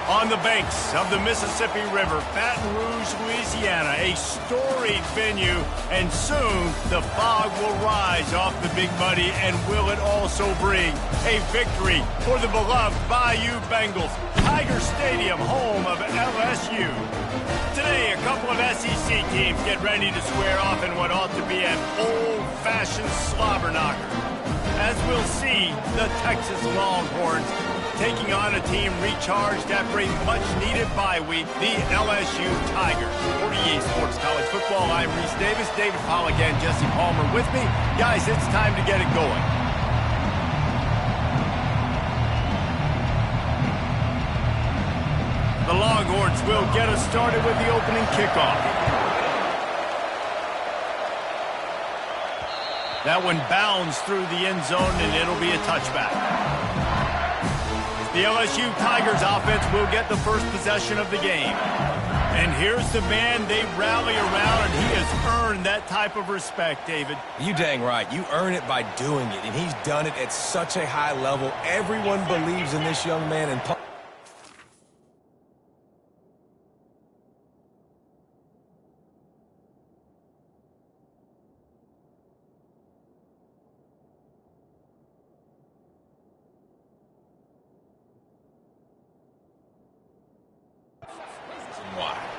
On the banks of the Mississippi River, Baton Rouge, Louisiana, a storied venue, and soon the fog will rise off the Big Muddy, and will it also bring a victory for the beloved Bayou Bengals. Tiger Stadium, home of LSU. Today, a couple of SEC teams get ready to square off in what ought to be an old-fashioned slobber knocker. As we'll see, the Texas Longhorns taking on a team recharged after a much-needed bye week, the LSU Tigers. 48 Sports College Football, I'm Reese Davis, David Pollack, and Jesse Palmer with me. Guys, it's time to get it going. The Longhorns will get us started with the opening kickoff. That one bounds through the end zone, and it'll be a touchback. The LSU Tigers offense will get the first possession of the game. And here's the man they rally around, and he has earned that type of respect, David. You dang right. You earn it by doing it, and he's done it at such a high level. Everyone believes in this young man. And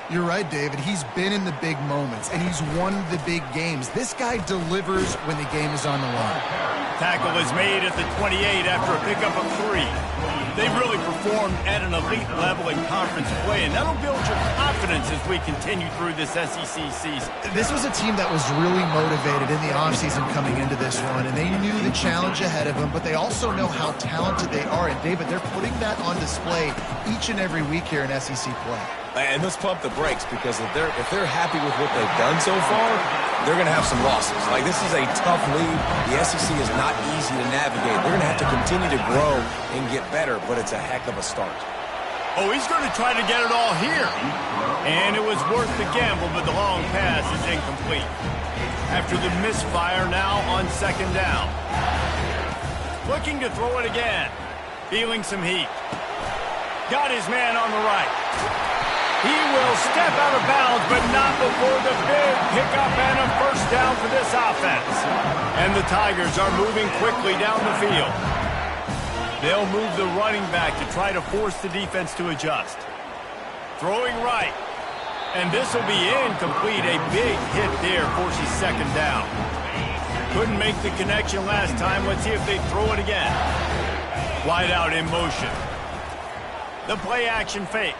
You're right, David. He's been in the big moments, and he's won the big games. This guy delivers when the game is on the line. Tackle is made at the 28 after a pickup of 3. They've really performed at an elite level in conference play, and that'll build your confidence as we continue through this SEC season. This was a team that was really motivated in the offseason coming into this one, and they knew the challenge ahead of them, but they also know how talented they are. And, David, they're putting that on display each and every week here in SEC play. And let's pump the brakes, because if they're happy with what they've done so far, they're going to have some losses. Like, this is a tough league. The SEC is not easy to navigate. They're going to have to continue to grow and get better, but it's a heck of a start. Oh, he's going to try to get it all here. And it was worth the gamble, but the long pass is incomplete. After the misfire, now on second down. Looking to throw it again. Feeling some heat. Got his man on the right. He will step out of bounds, but not before the big pickup and a first down for this offense. And the Tigers are moving quickly down the field. They'll move the running back to try to force the defense to adjust. Throwing right. And this will be incomplete. A big hit there forces second down. Couldn't make the connection last time. Let's see if they throw it again. Wide out in motion. The play action fake.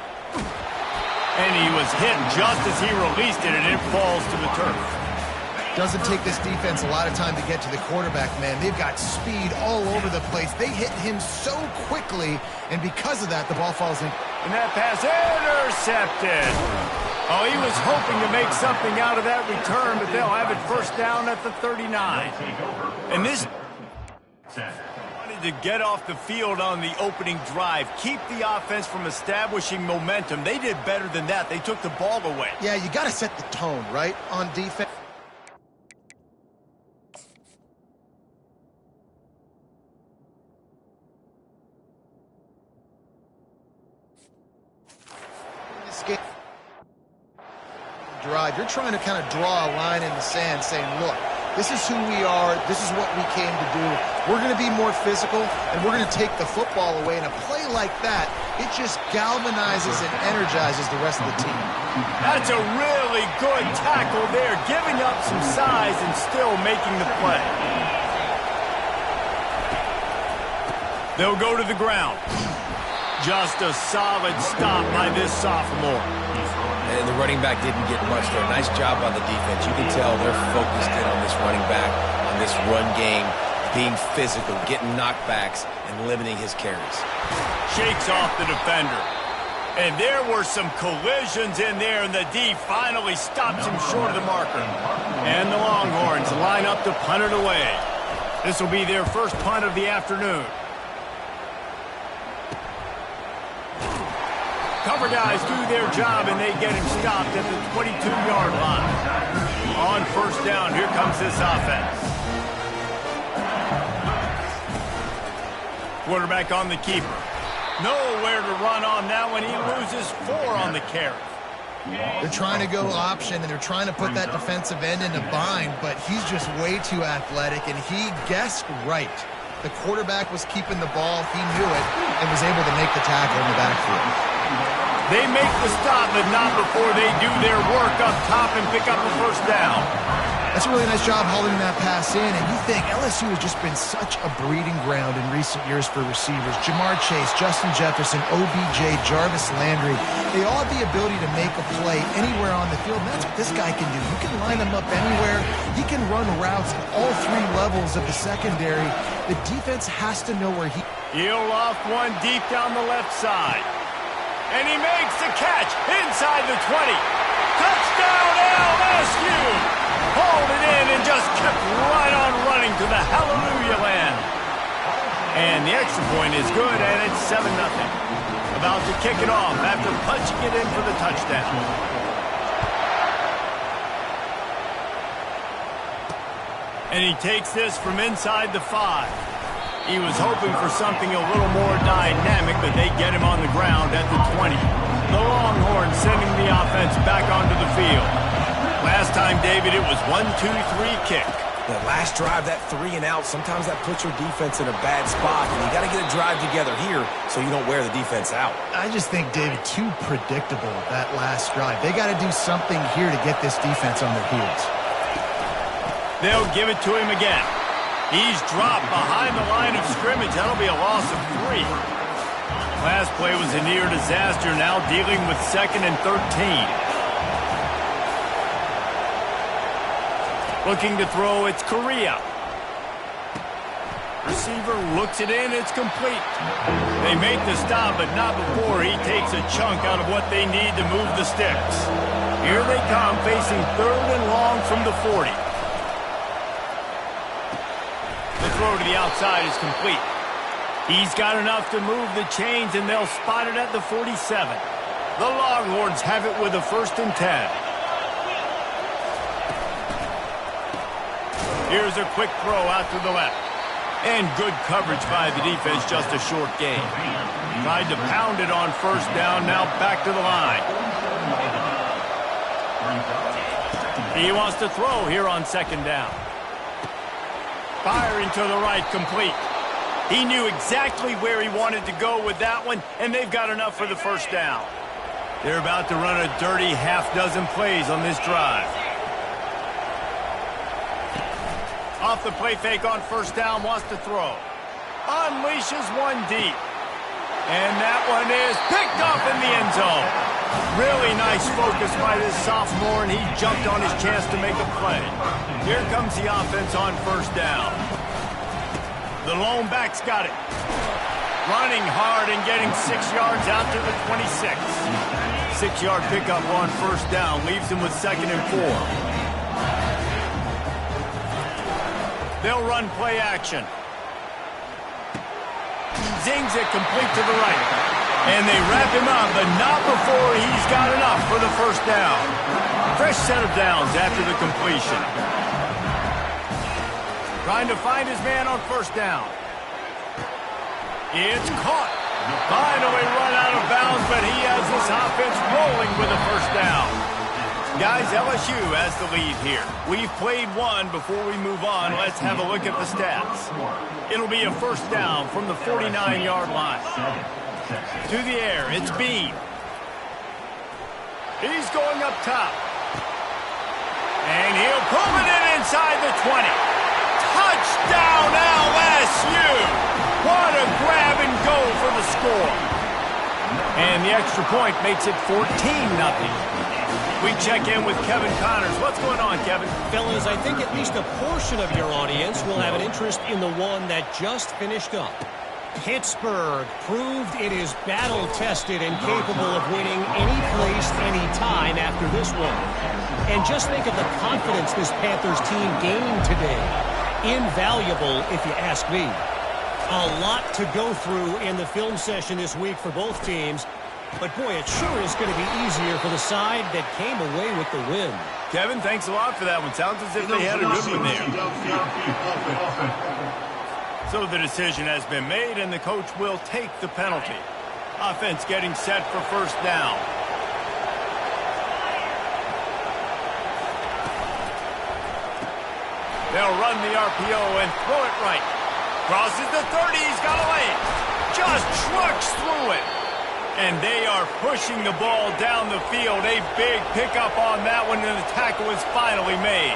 And he was hit just as he released it, and it falls to the turf. Doesn't take this defense a lot of time to get to the quarterback, man. They've got speed all over the place. They hit him so quickly, and because of that, the ball falls in. And that pass intercepted. Oh, he was hoping to make something out of that return, but they'll have it first down at the 39. And this to get off the field on the opening drive, keep the offense from establishing momentum. They did better than that. They took the ball away. Yeah, you got to set the tone, right, on defense. This game drive, you're trying to kind of draw a line in the sand saying, look, this is who we are. This is what we came to do. We're going to be more physical, and we're going to take the football away. And a play like that, it just galvanizes and energizes the rest of the team. That's a really good tackle there, giving up some size and still making the play. They'll go to the ground. Just a solid stop by this sophomore. And the running back didn't get much there. Nice job on the defense. You can tell they're focused in on this running back, on this run game, being physical, getting knockbacks, and limiting his carries. Shakes off the defender. And there were some collisions in there, and the D finally stops him short of the marker. And the Longhorns line up to punt it away. This will be their first punt of the afternoon. Cover guys do their job, and they get him stopped at the 22-yard line. On first down, here comes this offense. Quarterback on the keeper. Nowhere to run on that one. He loses 4 on the carry. They're trying to go option, and they're trying to put that defensive end in a bind, but he's just way too athletic, and he guessed right. The quarterback was keeping the ball. He knew it and was able to make the tackle in the backfield. They make the stop, but not before they do their work up top and pick up a first down. That's a really nice job holding that pass in, and you think LSU has just been such a breeding ground in recent years for receivers. Jamar Chase, Justin Jefferson, OBJ, Jarvis Landry, they all have the ability to make a play anywhere on the field, and that's what this guy can do. You can line him up anywhere. He can run routes at all 3 levels of the secondary. The defense has to know where he... He'll loft one deep down the left side. And he makes the catch inside the 20. Touchdown LSU! Hauled it in and just kept right on running to the hallelujah land. And the extra point is good, and it's 7-0. About to kick it off after punching it in for the touchdown. And he takes this from inside the 5. He was hoping for something a little more dynamic, but they get him on the ground at the 20. The Longhorns sending the offense back onto the field. Last time, David, it was 1-2-3 kick. That last drive, that 3 and out, sometimes that puts your defense in a bad spot, and you got to get a drive together here so you don't wear the defense out. I just think, David, too predictable that last drive. They got to do something here to get this defense on their heels. They'll give it to him again. He's dropped behind the line of scrimmage. That'll be a loss of 3. Last play was a near disaster, now dealing with 2nd and 13. Looking to throw, it's Correa. Receiver looks it in, it's complete. They make the stop, but not before he takes a chunk out of what they need to move the sticks. Here they come, facing 3rd and long from the 40. The throw to the outside is complete. He's got enough to move the chains, and they'll spot it at the 47. The Longhorns have it with a 1st and 10. Here's a quick throw out to the left. And good coverage by the defense, just a short gain. Tried to pound it on 1st down, now back to the line. He wants to throw here on 2nd down. Firing to the right, complete. He knew exactly where he wanted to go with that one, and they've got enough for the 1st down. They're about to run a dirty half-dozen plays on this drive. Off the play fake on 1st down, wants to throw. Unleashes one deep. And that one is picked up in the end zone. Really nice focus by this sophomore, and he jumped on his chance to make a play. Here comes the offense on 1st down. The lone back's got it. Running hard and getting 6 yards out to the 26. 6-yard pickup on 1st down leaves him with 2nd and 4. They'll run play action. Zings it complete to the right. And they wrap him up, but not before he's got enough for the 1st down. Fresh set of downs after the completion. Trying to find his man on 1st down. It's caught. Finally run out of bounds, but he has this offense rolling with a 1st down. Guys, LSU has the lead here. We've played one. Before we move on, let's have a look at the stats. It'll be a 1st down from the 49-yard line. To the air, it's Bean. He's going up top. And he'll pull it in inside the 20. Touchdown, LSU! What a grab and go for the score. And the extra point makes it 14-0. We check in with Kevin Connors. What's going on, Kevin? Fellas, I think at least a portion of your audience will have an interest in the one that just finished up. Pittsburgh proved it is battle-tested and capable of winning any place, any time after this one. And just think of the confidence this Panthers team gained today. Invaluable, if you ask me. A lot to go through in the film session this week for both teams. But, boy, it sure is going to be easier for the side that came away with the win. Kevin, thanks a lot for that one. Sounds as if they had a good one there. So the decision has been made, and the coach will take the penalty. Offense getting set for first down. They'll run the RPO and throw it right. Crosses the 30, he's got a lane. Just trucks through it. And they are pushing the ball down the field. A big pickup on that one, and the tackle is finally made.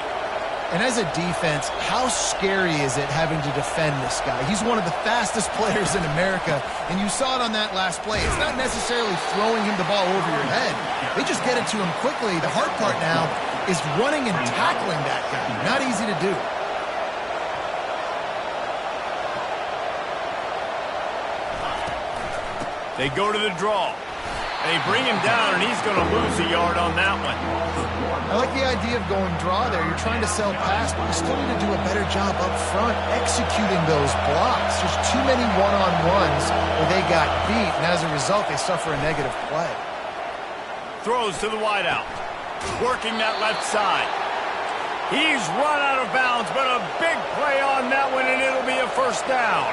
And as a defense, how scary is it having to defend this guy? He's one of the fastest players in America, and you saw it on that last play. It's not necessarily throwing him the ball over your head. They just get it to him quickly. The hard part now is running and tackling that guy. Not easy to do. They go to the draw. They bring him down, and he's going to lose a yard on that one. I like the idea of going draw there. You're trying to sell pass, but you still need to do a better job up front executing those blocks. There's too many one-on-ones where they got beat, and as a result, they suffer a negative play. Throws to the wideout. Working that left side. He's run out of bounds, but a big play on that one, and it'll be a first down.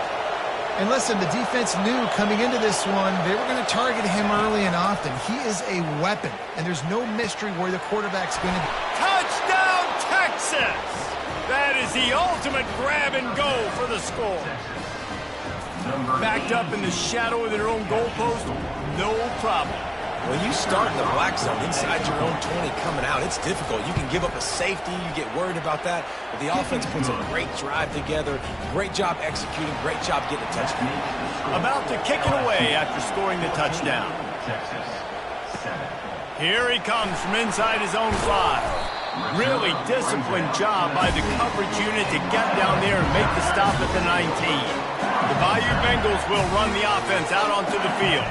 And listen, the defense knew coming into this one, they were going to target him early and often. He is a weapon, and there's no mystery where the quarterback's going to be. Touchdown, Texas! That is the ultimate grab and go for the score. Backed up in the shadow of their own goalpost, no problem. When you start in the black zone inside your own 20 coming out, it's difficult. You can give up a safety. You get worried about that. But the offense puts a great drive together. Great job executing. Great job getting a touchdown. About to kick it away after scoring the touchdown. Here he comes from inside his own 5. Really disciplined job by the coverage unit to get down there and make the stop at the 19. The Bayou Bengals will run the offense out onto the field.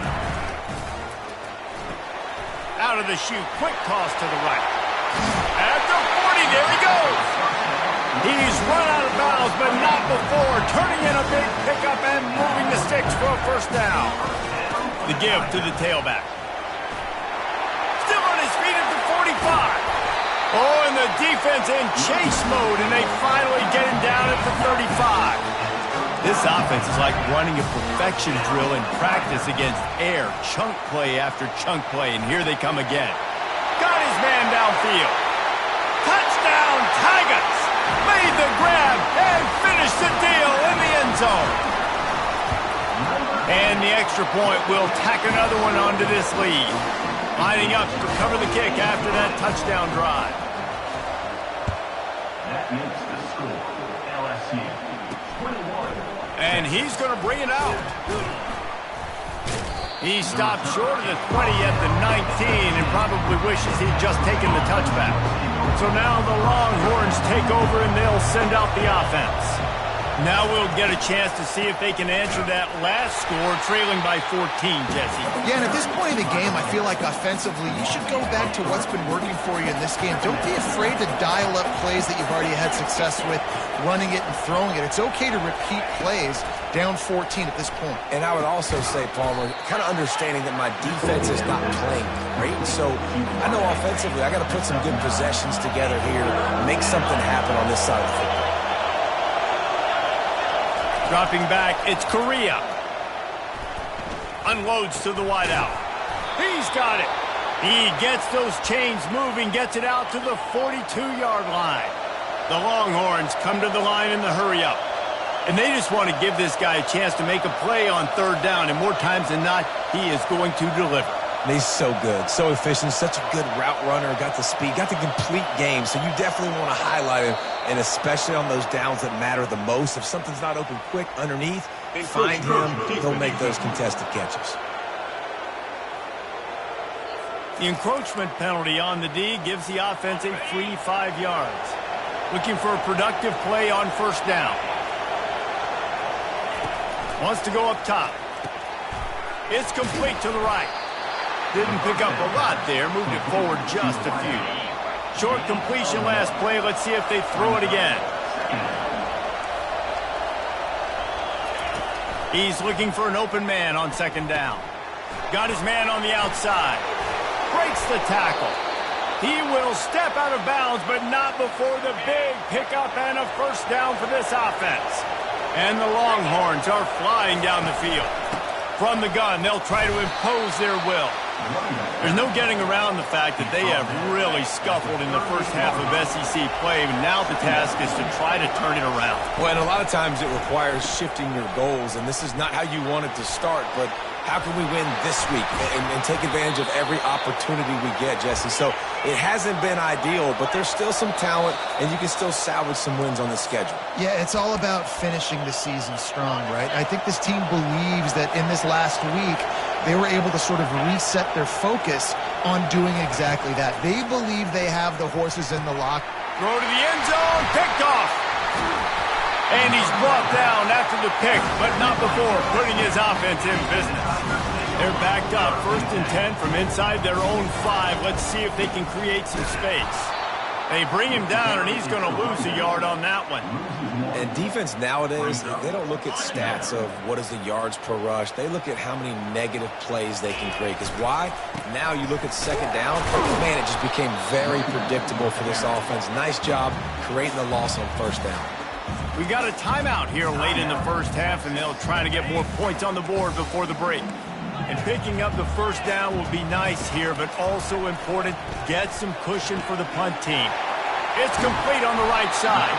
Out of the chute, quick toss to the right. At the 40, there he goes. He's run out of bounds, but not before. Turning in a big pickup and moving the sticks for a first down. The give to the tailback. Still on his feet at the 45. Oh, and the defense in chase mode, and they finally get him down at the 35. This offense is like running a perfection drill in practice against air, chunk play after chunk play, and here they come again. Got his man downfield. Touchdown, Tigers! Made the grab and finished the deal in the end zone. And the extra point will tack another one onto this lead. Lining up to cover the kick after that touchdown drive. That makes the score LSU 21. And he's going to bring it out. He stopped short of the 20 at the 19 and probably wishes he'd just taken the touchback. So now the Longhorns take over and they'll send out the offense. Now we'll get a chance to see if they can answer that last score, trailing by 14, Jesse. Yeah, and at this point in the game, I feel like offensively, you should go back to what's been working for you in this game. Don't be afraid to dial up plays that you've already had success with, running it and throwing it. It's okay to repeat plays down 14 at this point. And I would also say, Palmer, kind of understanding that my defense is not playing great. So I know offensively, I got to put some good possessions together here, make something happen on this side of the football. Dropping back, it's Correa. Unloads to the wideout. He's got it. He gets those chains moving, gets it out to the 42-yard line. The Longhorns come to the line in the hurry-up. And they just want to give this guy a chance to make a play on third down, and more times than not, he is going to deliver. And he's so good, so efficient, such a good route runner, got the speed, got the complete game. So you definitely want to highlight him, and especially on those downs that matter the most. If something's not open quick underneath, find him, he'll make those contested catches. The encroachment penalty on the D gives the offense a free 5 yards. Looking for a productive play on first down. Wants to go up top. It's complete to the right. Didn't pick up a lot there. Moved it forward just a few. Short completion last play. Let's see if they throw it again. He's looking for an open man on second down. Got his man on the outside. Breaks the tackle. He will step out of bounds, but not before the big pickup and a first down for this offense. And the Longhorns are flying down the field. From the gun, they'll try to impose their will. There's no getting around the fact that they have really scuffled in the first half of SEC play, and now the task is to try to turn it around. Well, and a lot of times it requires shifting your goals, and this is not how you want it to start, but how can we win this week and take advantage of every opportunity we get, Jesse? So it hasn't been ideal, but there's still some talent, and you can still salvage some wins on the schedule. Yeah, it's all about finishing the season strong, right? I think this team believes that in this last week, they were able to sort of reset their focus on doing exactly that. They believe they have the horses in the lock. Throw to the end zone, picked off. And he's brought down after the pick, but not before putting his offense in business. They're backed up, 1st and 10 from inside their own 5. Let's see if they can create some space. They bring him down, and he's going to lose a yard on that one. And defense nowadays, they don't look at stats of what is the yards per rush. They look at how many negative plays they can create. Because why? Now you look at 2nd down, man, it just became very predictable for this offense. Nice job creating the loss on 1st down. We got a timeout here late in the first half, and they'll try to get more points on the board before the break. And picking up the 1st down will be nice here, but also important, get some cushion for the punt team. It's complete on the right side.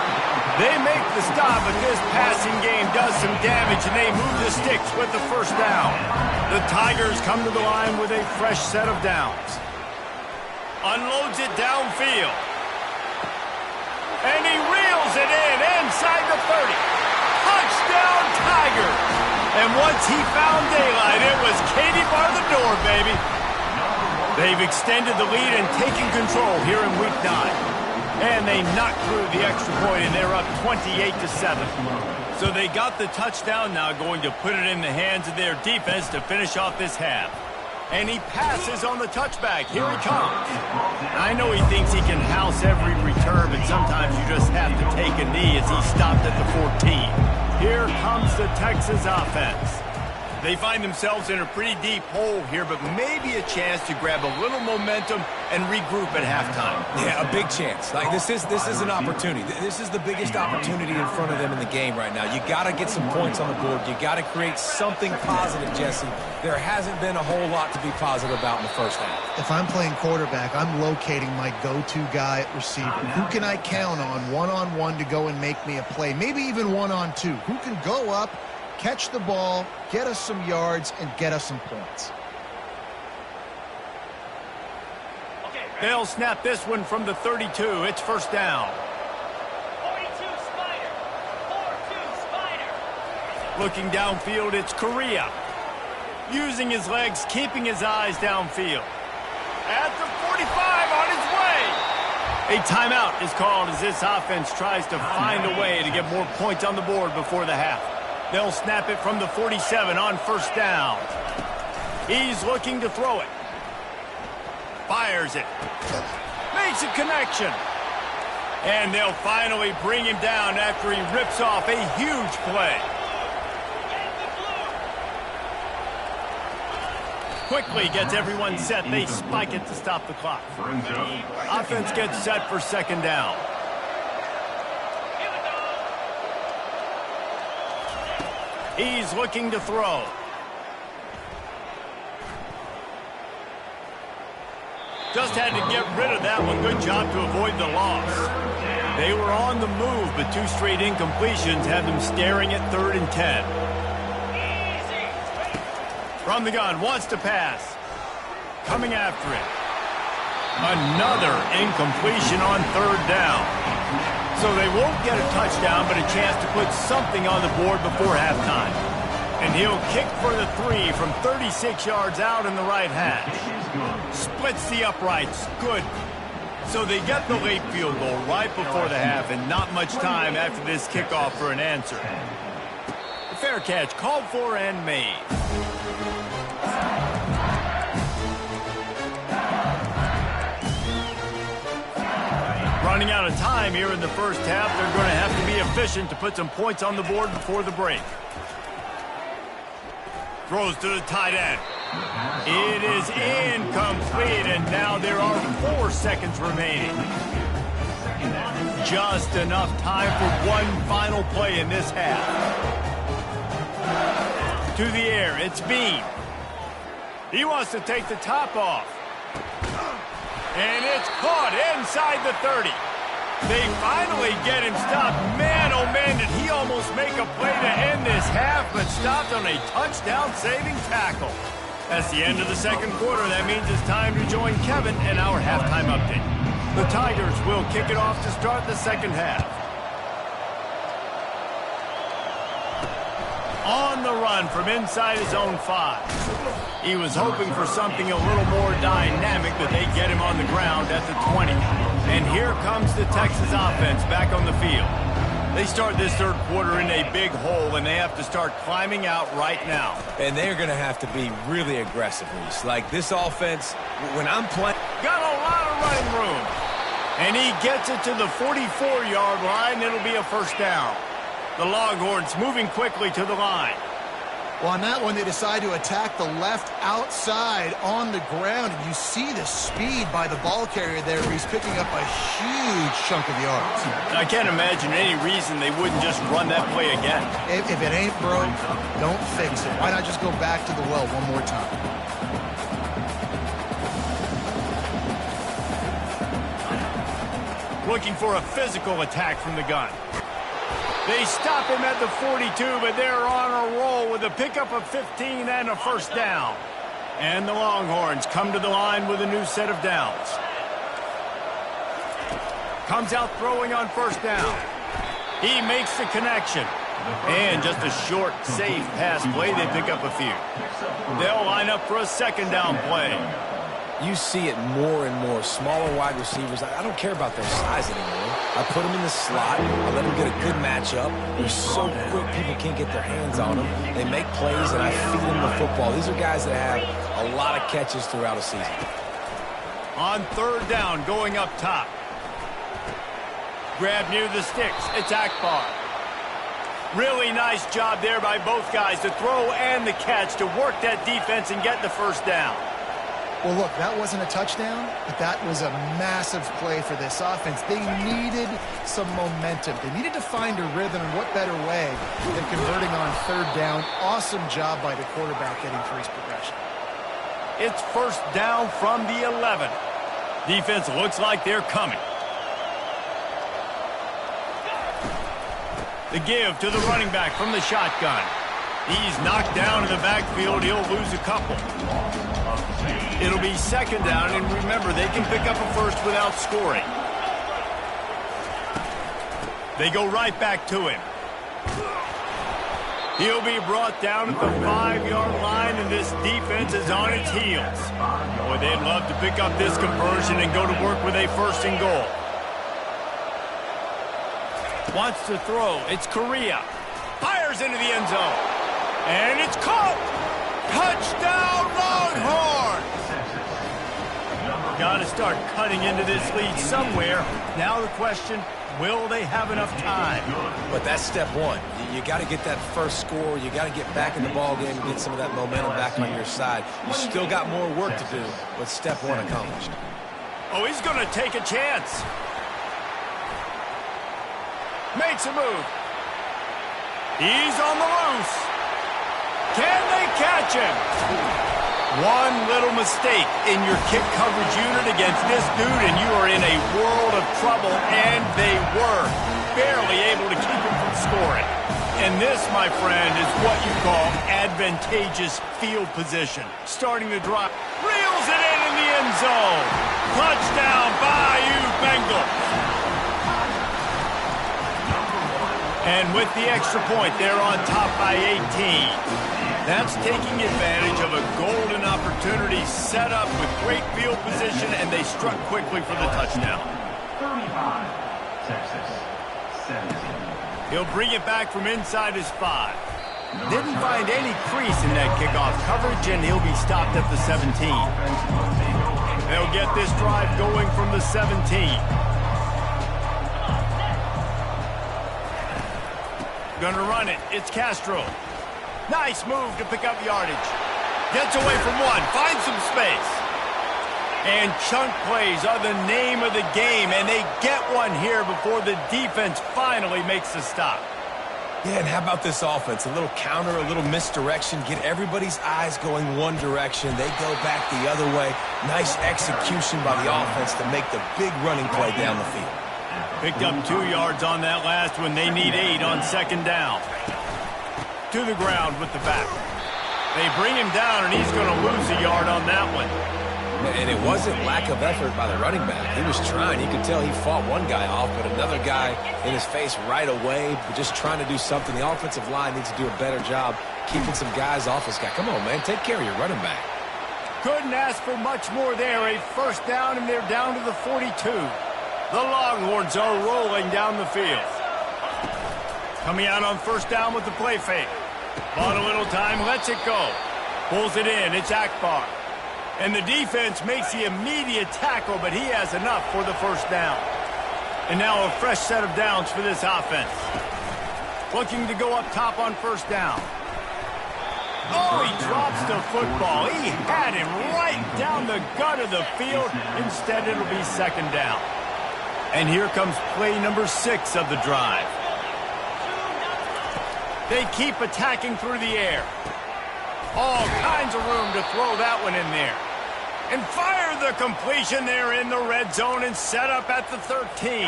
They make the stop, but this passing game does some damage, and they move the sticks with the 1st down. The Tigers come to the line with a fresh set of downs. Unloads it downfield. And he reels it in inside the 30. Touchdown, Tigers! And once he found daylight, it was Katie bar the door, baby. They've extended the lead and taken control here in Week 9. And they knocked through the extra point, and they're up 28-7. So they got the touchdown, now going to put it in the hands of their defense to finish off this half. And he passes on the touchback. Here he comes. I know he thinks he can house every return, but sometimes you just have to take a knee as he stopped at the 14. Here comes the Texas offense. They find themselves in a pretty deep hole here, but maybe a chance to grab a little momentum and regroup at halftime. Yeah, a big chance. Like this is an opportunity. This is the biggest opportunity in front of them in the game right now. You got to get some points on the board. You got to create something positive, Jesse. There hasn't been a whole lot to be positive about in the first half. If I'm playing quarterback, I'm locating my go-to guy at receiver. Who can I count on one-on-one to go and make me a play? Maybe even one-on-two. Who can go up, catch the ball, get us some yards, and get us some points? They'll snap this one from the 32. It's 1st down. 42 Spider. 4-2 Spider. Looking downfield, it's Correa. Using his legs, keeping his eyes downfield. At the 45, on his way. A timeout is called as this offense tries to find a way to get more points on the board before the half. They'll snap it from the 47 on 1st down. He's looking to throw it. Fires it. Makes a connection. And they'll finally bring him down after he rips off a huge play. Quickly gets everyone set. They spike it to stop the clock. Offense gets set for 2nd down. He's looking to throw. Just had to get rid of that one. Good job to avoid the loss. They were on the move, but 2 straight incompletions had them staring at 3rd and 10. From the gun, wants to pass. Coming after it. Another incompletion on 3rd down. So they won't get a touchdown, but a chance to put something on the board before halftime. And he'll kick for the 3 from 36 yards out in the right hash. Splits the uprights. Good. So they get the late field goal right before the half, and not much time after this kickoff for an answer. The fair catch called for and made. Running out of time here in the first half. They're going to have to be efficient to put some points on the board before the break. Throws to the tight end. It is incomplete, and now there are 4 seconds remaining. Just enough time for one final play in this half. to the air. It's Bean. He wants to take the top off. And it's caught inside the 30. They finally get him stopped. Man, oh man, did he almost make a play to end this half, but stopped on a touchdown-saving tackle. That's the end of the second quarter. That means it's time to join Kevin in our halftime update. The Tigers will kick it off to start the second half. On the run from inside his own 5. He was hoping for something a little more dynamic, but they get him on the ground at the 20. And here comes the Texas offense back on the field. They start this third quarter in a big hole, and they have to start climbing out right now. And they're going to have to be really aggressive. Like this offense, when I'm playing... Got a lot of running room. And he gets it to the 44-yard line. It'll be a first down. The Longhorns moving quickly to the line. Well, on that one, they decide to attack the left outside on the ground. And you see the speed by the ball carrier there where he's picking up a huge chunk of yards. I can't imagine any reason they wouldn't just run that play again. If it ain't broke, don't fix it. Why not just go back to the well one more time? Looking for a physical attack from the gun. They stop him at the 42, but they're on a roll with a pickup of 15 and a first down. And the Longhorns come to the line with a new set of downs. Comes out throwing on first down. He makes the connection. And just a short, safe pass play. They pick up a few. They'll line up for a second down play. You see it more and more. Smaller wide receivers. I don't care about their size anymore. I put them in the slot. I let them get a good matchup. They're so quick, people can't get their hands on them. They make plays, and I feed them the football. These are guys that have a lot of catches throughout a season. On third down, going up top. Grab near the sticks. It's Akbar. Really nice job there by both guys to throw and the catch to work that defense and get the first down. Well, look, that wasn't a touchdown, but that was a massive play for this offense. They needed some momentum. They needed to find a rhythm, and what better way than converting on third down. Awesome job by the quarterback getting through his progression. It's first down from the 11. Defense looks like they're coming. The give to the running back from the shotgun. He's knocked down in the backfield. He'll lose a couple. It'll be second down, and remember, they can pick up a first without scoring. They go right back to him. He'll be brought down at the 5-yard line, and this defense is on its heels. Boy, they'd love to pick up this conversion and go to work with a first and goal. Wants to throw. It's Correa. Fires into the end zone. And it's caught. Touchdown, Longhorns! Got to start cutting into this lead somewhere. Now the question, will they have enough time? But that's step one. You got to get that first score. You got to get back in the ball game and get some of that momentum back on your side. You still got more work to do, but step one accomplished. Oh, he's going to take a chance. Makes a move. He's on the loose. Can they catch him? One little mistake in your kick coverage unit against this dude, and you are in a world of trouble, and they were barely able to keep him from scoring. And this, my friend, is what you call advantageous field position. Starting the drive. Reels it in the end zone. Touchdown, Bayou Bengals. And with the extra point, they're on top by 18. That's taking advantage of a golden opportunity set up with great field position, and they struck quickly for the touchdown. 35, Texas, 17. He'll bring it back from inside his 5. Didn't find any crease in that kickoff coverage, and he'll be stopped at the 17. They'll get this drive going from the 17. Gonna run it. It's Castro. Nice move to pick up yardage. Gets away from one. Finds some space. And chunk plays are the name of the game, and they get one here before the defense finally makes the stop. Yeah, and how about this offense? A little counter, a little misdirection, get everybody's eyes going one direction. They go back the other way. Nice execution by the offense to make the big running play down the field. Picked up 2 yards on that last one. They need 8 on second down. To the ground with the back. They bring him down, and he's going to lose a yard on that one. And it wasn't lack of effort by the running back. He was trying. You could tell he fought one guy off, but another guy in his face right away, just trying to do something. The offensive line needs to do a better job keeping some guys off this guy. Come on, man. Take care of your running back. Couldn't ask for much more there. A first down, and they're down to the 42. The Longhorns are rolling down the field. Coming out on first down with the play fake. Bought a little time, lets it go. Pulls it in, it's Akbar. And the defense makes the immediate tackle, but he has enough for the first down. And now a fresh set of downs for this offense. Looking to go up top on first down. Oh, he drops the football. He had him right down the gut of the field. Instead, it'll be second down. And here comes play number 6 of the drive. They keep attacking through the air. All kinds of room to throw that one in there. And fire the completion there in the red zone and set up at the 13.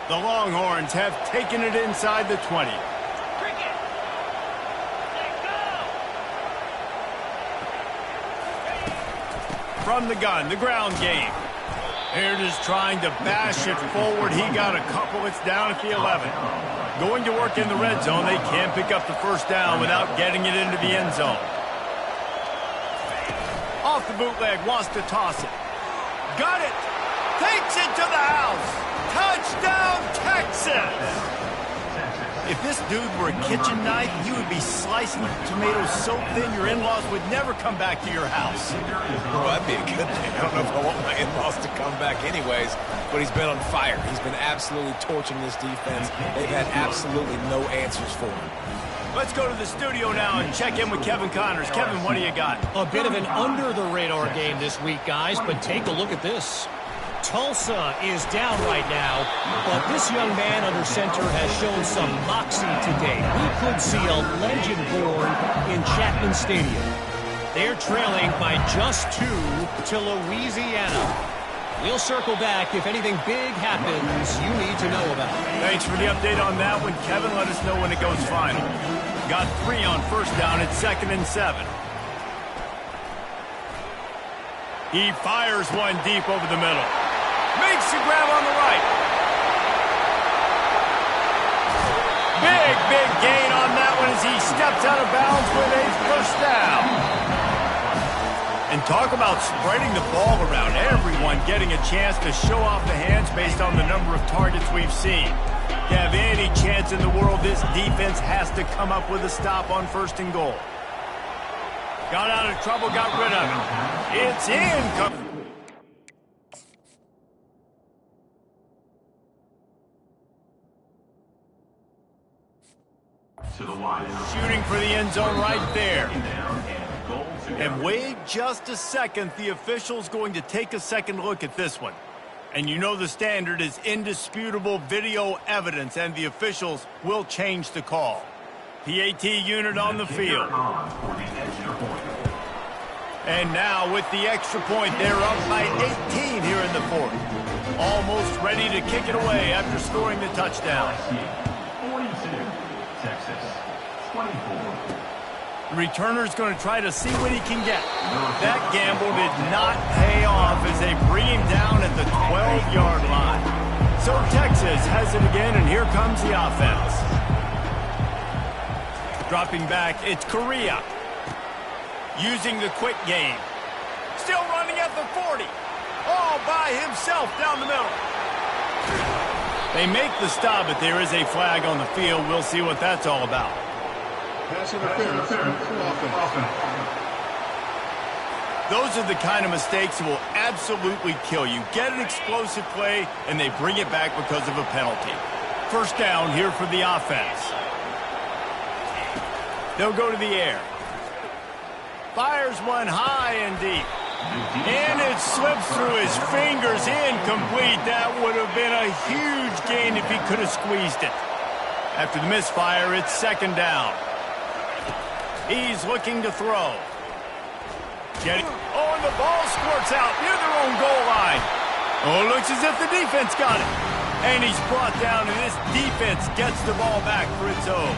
The Longhorns have taken it inside the 20. From the gun, the ground game. They're just trying to bash it forward. He got a couple. It's down at the 11. Going to work in the red zone. They can't pick up the first down without getting it into the end zone. Off the bootleg, wants to toss it. Got it. Takes it to the house. Touchdown, Texas. If this dude were a kitchen knife, you would be slicing tomatoes so thin your in-laws would never come back to your house. Well, that'd be a good thing. I don't know if I want my in-laws to come back anyways, but he's been on fire. He's been absolutely torching this defense. They've had absolutely no answers for him. Let's go to the studio now and check in with Kevin Connors. Kevin, what do you got? A bit of an under-the-radar game this week, guys, but take a look at this. Tulsa is down right now, but this young man under center has shown some moxie today. We could see a legend born in Chapman Stadium. They're trailing by just 2 to Louisiana. We'll circle back if anything big happens you need to know about. Thanks for the update on that one, Kevin. Let us know when it goes final. Got 3 on first down at 2nd and 7. He fires one deep over the middle. Makes the grab on the right. Big gain on that one as he steps out of bounds with a first down. And talk about spreading the ball around. Everyone getting a chance to show off the hands based on the number of targets we've seen. To have any chance in the world, this defense has to come up with a stop on 1st and goal. Got out of trouble, got rid of it. It's in. Shooting for the end zone right there. And wait just a second. The official's going to take a second look at this one. And you know the standard is indisputable video evidence, and the officials will change the call. PAT unit on the field. And now with the extra point, they're up by 18 here in the 4th. Almost ready to kick it away after scoring the touchdown. 42, Texas, 24. The returner's going to try to see what he can get. That gamble did not pay off as they bring him down at the 12-yard line. So Texas has it again, and here comes the offense. Dropping back, it's Correa. Using the quick game. Still running at the 40. All by himself down the middle. They make the stop, but there is a flag on the field. We'll see what that's all about. Pass interference. Those are the kind of mistakes that will absolutely kill you. Get an explosive play, and they bring it back because of a penalty. First down here for the offense. They'll go to the air. Fires one high and deep. And it slips through his fingers, incomplete. That would have been a huge gain if he could have squeezed it. After the misfire, it's second down. He's looking to throw. Oh, and the ball squirts out near their own goal line. Oh, it looks as if the defense got it. And he's brought down, and this defense gets the ball back for its own.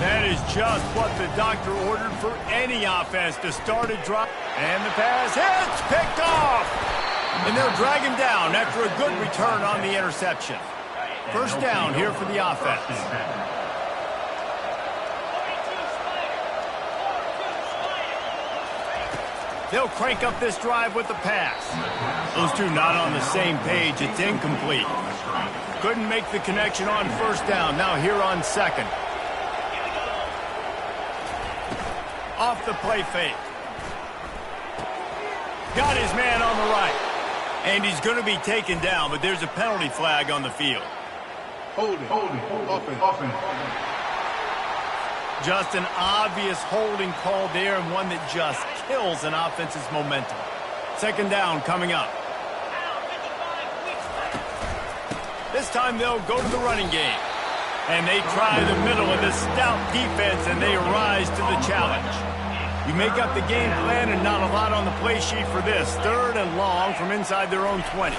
That is just what the doctor ordered for any offense to start a drive. And the pass hits, picked off. And they'll drag him down after a good return on the interception. First down here for the offense. They'll crank up this drive with the pass. Those two not on the same page. It's incomplete. Couldn't make the connection on first down. Now here on second. Off the play fake. Got his man on the right. And he's going to be taken down, but there's a penalty flag on the field. Holding. Offense. Just an obvious holding call there, and one that just kills an offense's momentum. Second down coming up. This time they'll go to the running game. And they try the middle of this stout defense, and they rise to the challenge. You make up the game plan, and not a lot on the play sheet for this. Third and long from inside their own 20.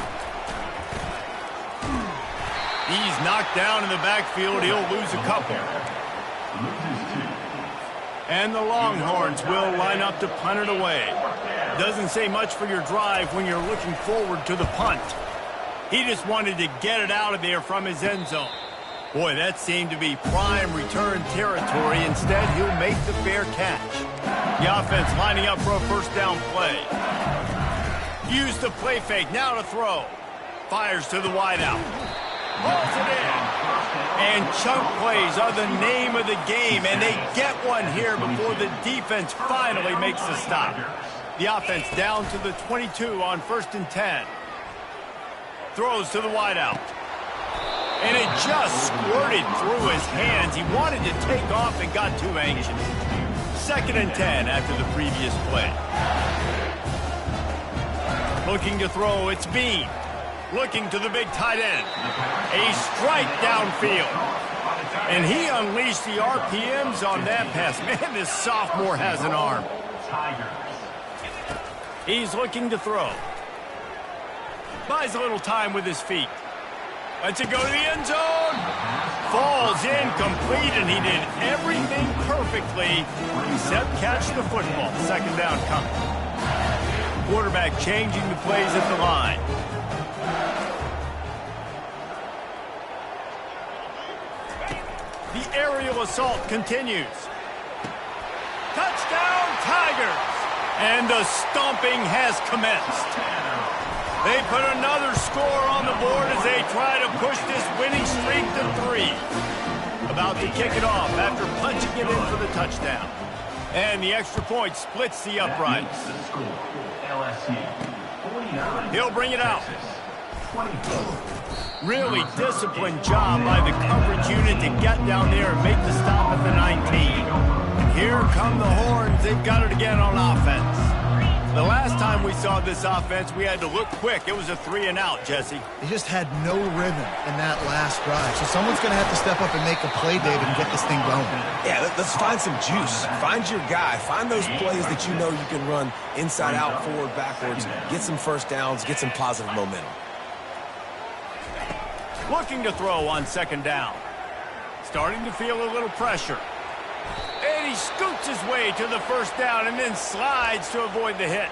He's knocked down in the backfield. He'll lose a couple. And the Longhorns will line up to punt it away. Doesn't say much for your drive when you're looking forward to the punt. He just wanted to get it out of there from his end zone. Boy, that seemed to be prime return territory. Instead, he'll make the fair catch. The offense lining up for a first down play. Use the play fake, now to throw. Fires to the wideout. Pulls it in. And chunk plays are the name of the game, and they get one here before the defense finally makes the stop. The offense down to the 22 on 1st and 10. Throws to the wideout. And it just squirted through his hands. He wanted to take off and got too anxious. 2nd and 10 after the previous play. Looking to throw, it's Bean. Looking to the big tight end. A strike downfield. And he unleashed the RPMs on that pass. Man, this sophomore has an arm. He's looking to throw. Buys a little time with his feet. Lets it go to the end zone. Falls incomplete, and he did everything perfectly except catch the football. Second down coming. Quarterback changing the plays at the line. The aerial assault continues. Touchdown, Tigers! And the stomping has commenced. They put another score on the board as they try to push this winning streak to 3. About to kick it off after punching it in for the touchdown. And the extra point splits the uprights. He'll bring it out. Really disciplined job by the coverage unit to get down there and make the stop at the 19. And here come the Horns. They've got it again on offense. The last time we saw this offense, we had to look quick. It was a 3 and out, Jesse. They just had no rhythm in that last drive. So someone's going to have to step up and make a play, David, and get this thing going. Yeah, let's find some juice. Find your guy. Find those plays that you know you can run inside out, forward, backwards. Get some first downs. Get some positive momentum. Looking to throw on second down. Starting to feel a little pressure. And he scoots his way to the first down and then slides to avoid the hit.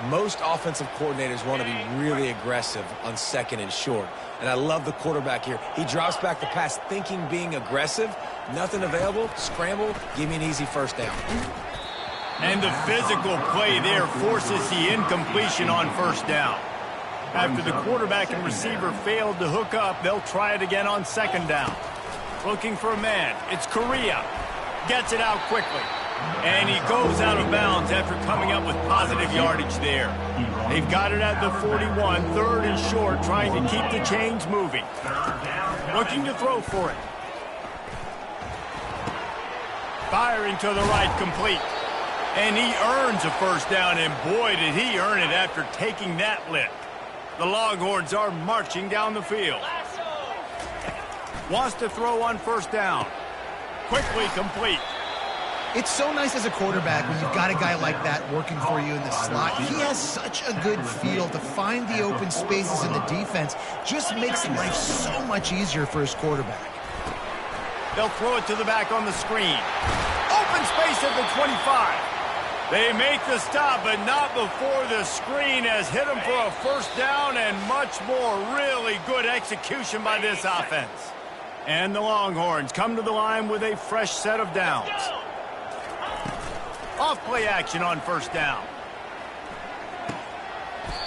Most offensive coordinators want to be really aggressive on second and short. And I love the quarterback here. He drops back the pass thinking being aggressive. Nothing available. Scramble. Give me an easy first down. And the physical play there forces the incompletion on first down. After the quarterback and receiver failed to hook up, they'll try it again on second down. Looking for a man. It's Correa. Gets it out quickly. And he goes out of bounds after coming up with positive yardage there. They've got it at the 41, 3rd and short, trying to keep the chains moving. Looking to throw for it. Firing to the right, complete. And he earns a first down, and boy, did he earn it after taking that lick. The Longhorns are marching down the field. Wants to throw on first down. Quickly complete. It's so nice as a quarterback when you've got a guy like that working for you in the slot. He has such a good feel to find the open spaces in the defense. Just makes life so much easier for his quarterback. They'll throw it to the back on the screen. Open space at the 25. They make the stop, but not before the screen has hit them for a first down and much more. Really good execution by this offense. And the Longhorns come to the line with a fresh set of downs. Off-play action on first down.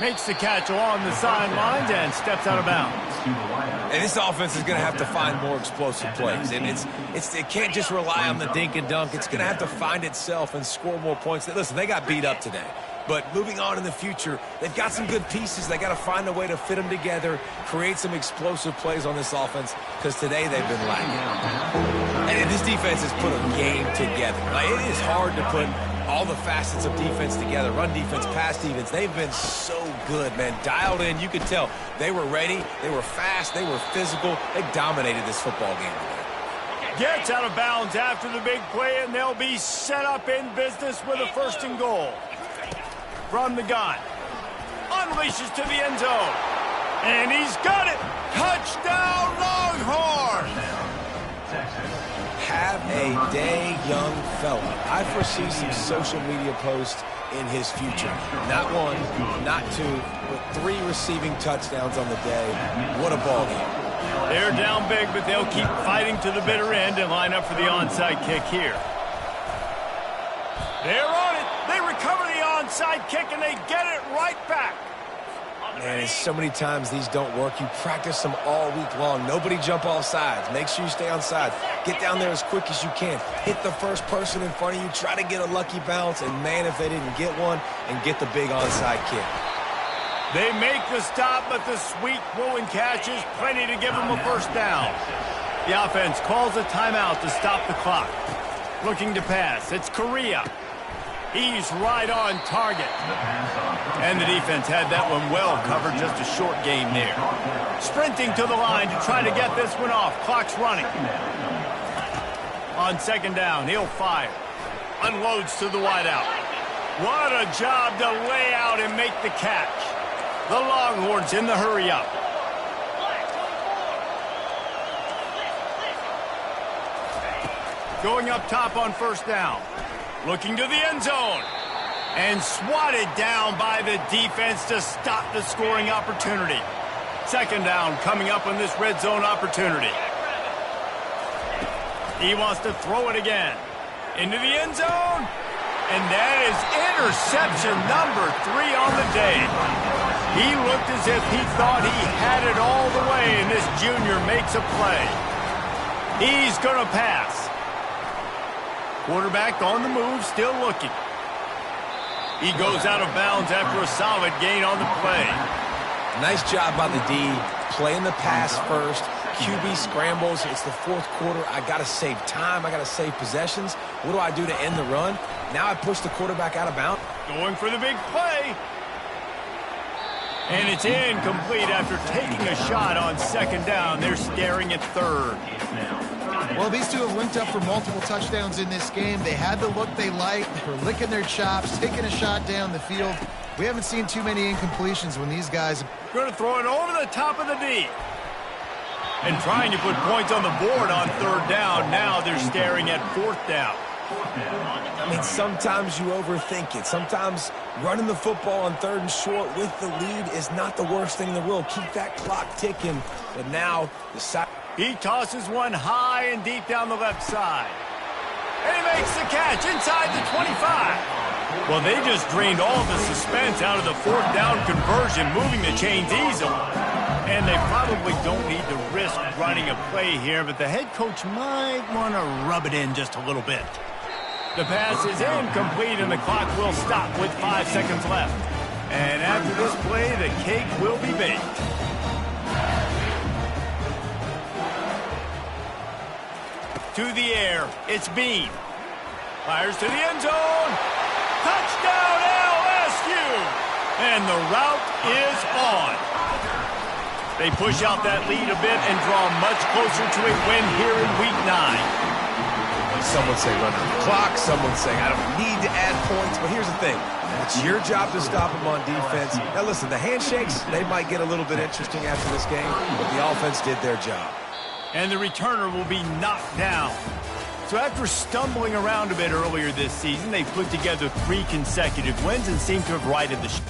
Makes the catch along the sidelines and steps out of bounds. And this offense is going to have to find more explosive plays. And it can't just rely on the dink and dunk. It's going to have to find itself and score more points. Listen, they got beat up today. But moving on in the future, they've got some good pieces. They got to find a way to fit them together, create some explosive plays on this offense, because today they've been lacking. And this defense has put a game together. Like, it is hard to put all the facets of defense together. Run defense, pass defense. They've been so good, man. Dialed in. You could tell they were ready. They were fast. They were physical. They dominated this football game today. Gets out of bounds after the big play, and they'll be set up in business with a first and goal. From the gun. Unleashes to the end zone. And he's got it. Touchdown, Longhorns! Have a day, young fella. I foresee some social media posts in his future. Not one, not two, but 3 receiving touchdowns on the day. What a ball game. They're down big, but they'll keep fighting to the bitter end and line up for the onside kick here. They're on it. They recover the onside kick, and they get it right back. Man, so many times these don't work. You practice them all week long. Nobody jump off sides. Make sure you stay on sides. Get down there as quick as you can. Hit the first person in front of you. Try to get a lucky bounce. And, man, if they didn't get one, and get the big onside kick. They make the stop, but the sweet throw and catch is plenty to give them a first down. The offense calls a timeout to stop the clock. Looking to pass. It's Correa. He's right on target. And the defense had that one well covered. Just a short game there. Sprinting to the line to try to get this one off. Clock's running. On second down, he'll fire. Unloads to the wideout. What a job to lay out and make the catch. The Longhorns in the hurry up. Going up top on first down. Looking to the end zone. And swatted down by the defense to stop the scoring opportunity. Second down coming up on this red zone opportunity. He wants to throw it again. Into the end zone. And that is interception number 3 on the day. He looked as if he thought he had it all the way, and this junior makes a play. He's going to pass. Quarterback on the move, still looking. He goes out of bounds after a solid gain on the play. Nice job by the D. Playing the pass first. QB scrambles. It's the fourth quarter. I got to save time. I got to save possessions. What do I do to end the run? Now I push the quarterback out of bounds. Going for the big play. And it's incomplete after taking a shot on second down. They're staring at third. Well, these two have linked up for multiple touchdowns in this game. They had the look they liked. They were licking their chops, taking a shot down the field. We haven't seen too many incompletions when these guys... Going to throw it over the top of the D. And trying to put points on the board on third down. Now they're staring at fourth down. I mean, sometimes you overthink it. Sometimes running the football on third and short with the lead is not the worst thing in the world. Keep that clock ticking. But now the side... He tosses one high and deep down the left side. And he makes the catch inside the 25. Well, they just drained all the suspense out of the fourth down conversion, moving the chains easily. And they probably don't need to risk running a play here, but the head coach might want to rub it in just a little bit. The pass is incomplete, and the clock will stop with 5 seconds left. And after this play, the cake will be baked. To the air, it's Bean. Fires to the end zone. Touchdown, LSU! And the route is on. They push out that lead a bit and draw much closer to a win here in Week 9. Someone say run out the clock. Someone say I don't need to add points. But here's the thing. It's your job to stop them on defense. Now, listen, the handshakes, they might get a little bit interesting after this game, but the offense did their job. And the returner will be knocked down. So after stumbling around a bit earlier this season, they put together 3 consecutive wins and seem to have righted the ship.